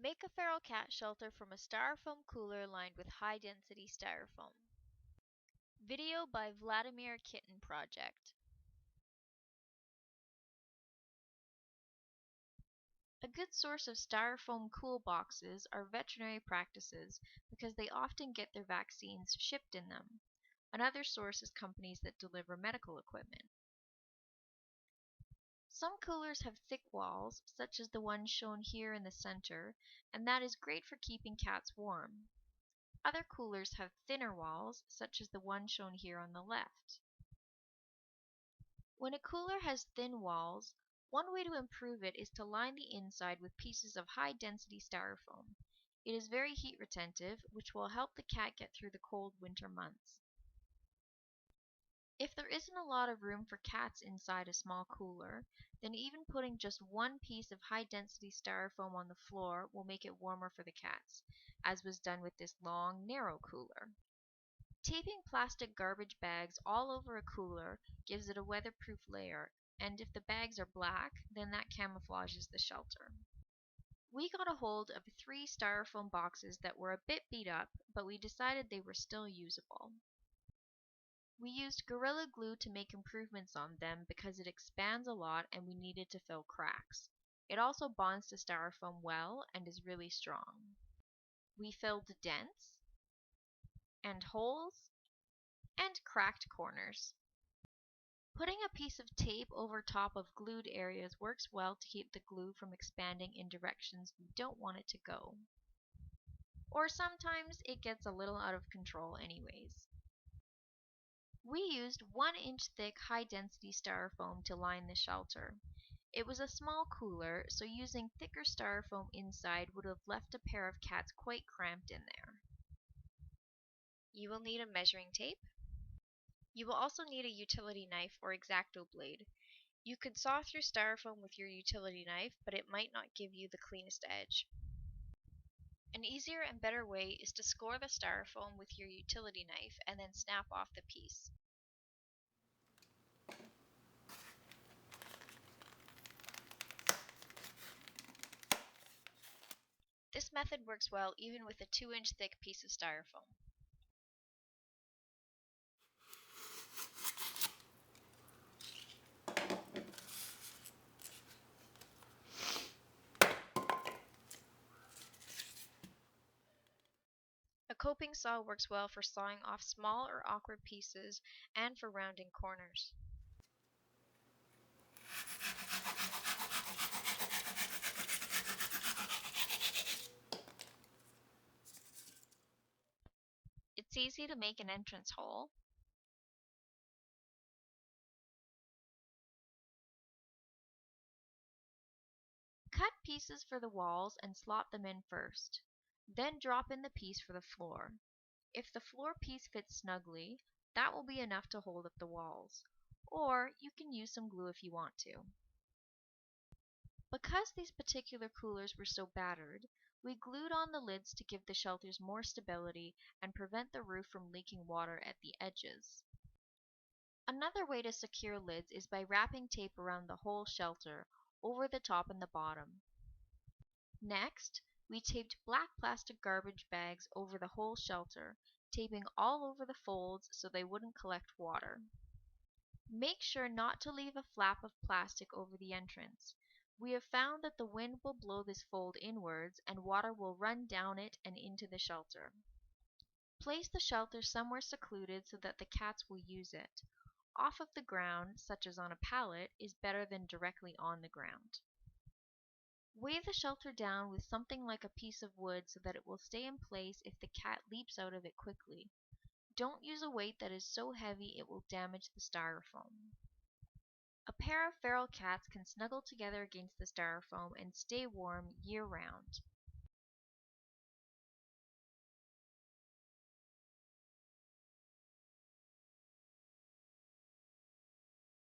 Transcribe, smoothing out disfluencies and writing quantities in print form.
Make a feral cat shelter from a styrofoam cooler lined with high-density styrofoam. Video by Vladimir Kitten Project. A good source of styrofoam cool boxes are veterinary practices because they often get their vaccines shipped in them. Another source is companies that deliver medical equipment. Some coolers have thick walls, such as the one shown here in the center, and that is great for keeping cats warm. Other coolers have thinner walls, such as the one shown here on the left. When a cooler has thin walls, one way to improve it is to line the inside with pieces of high-density styrofoam. It is very heat retentive, which will help the cat get through the cold winter months. If there isn't a lot of room for cats inside a small cooler, then even putting just one piece of high-density styrofoam on the floor will make it warmer for the cats, as was done with this long, narrow cooler. Taping plastic garbage bags all over a cooler gives it a weatherproof layer, and if the bags are black, then that camouflages the shelter. We got a hold of 3 styrofoam boxes that were a bit beat up, but we decided they were still usable. We used Gorilla Glue to make improvements on them because it expands a lot and we needed to fill cracks. It also bonds to styrofoam well and is really strong. We filled dents and holes and cracked corners. Putting a piece of tape over top of glued areas works well to keep the glue from expanding in directions we don't want it to go. Or sometimes it gets a little out of control anyways. We used 1-inch thick high-density styrofoam to line the shelter. It was a small cooler, so using thicker styrofoam inside would have left a pair of cats quite cramped in there. You will need a measuring tape. You will also need a utility knife or X-Acto blade. You could saw through styrofoam with your utility knife, but it might not give you the cleanest edge. An easier and better way is to score the styrofoam with your utility knife and then snap off the piece. This method works well even with a 2-inch thick piece of styrofoam. A coping saw works well for sawing off small or awkward pieces and for rounding corners. It's easy to make an entrance hole. Cut pieces for the walls and slot them in first. Then drop in the piece for the floor. If the floor piece fits snugly, that will be enough to hold up the walls. Or you can use some glue if you want to. Because these particular coolers were so battered, we glued on the lids to give the shelters more stability and prevent the roof from leaking water at the edges. Another way to secure lids is by wrapping tape around the whole shelter, over the top and the bottom. Next, we taped black plastic garbage bags over the whole shelter, taping all over the folds so they wouldn't collect water. Make sure not to leave a flap of plastic over the entrance. We have found that the wind will blow this fold inwards and water will run down it and into the shelter. Place the shelter somewhere secluded so that the cats will use it. Off of the ground, such as on a pallet, is better than directly on the ground. Weigh the shelter down with something like a piece of wood so that it will stay in place if the cat leaps out of it quickly. Don't use a weight that is so heavy it will damage the styrofoam. A pair of feral cats can snuggle together against the styrofoam and stay warm year-round.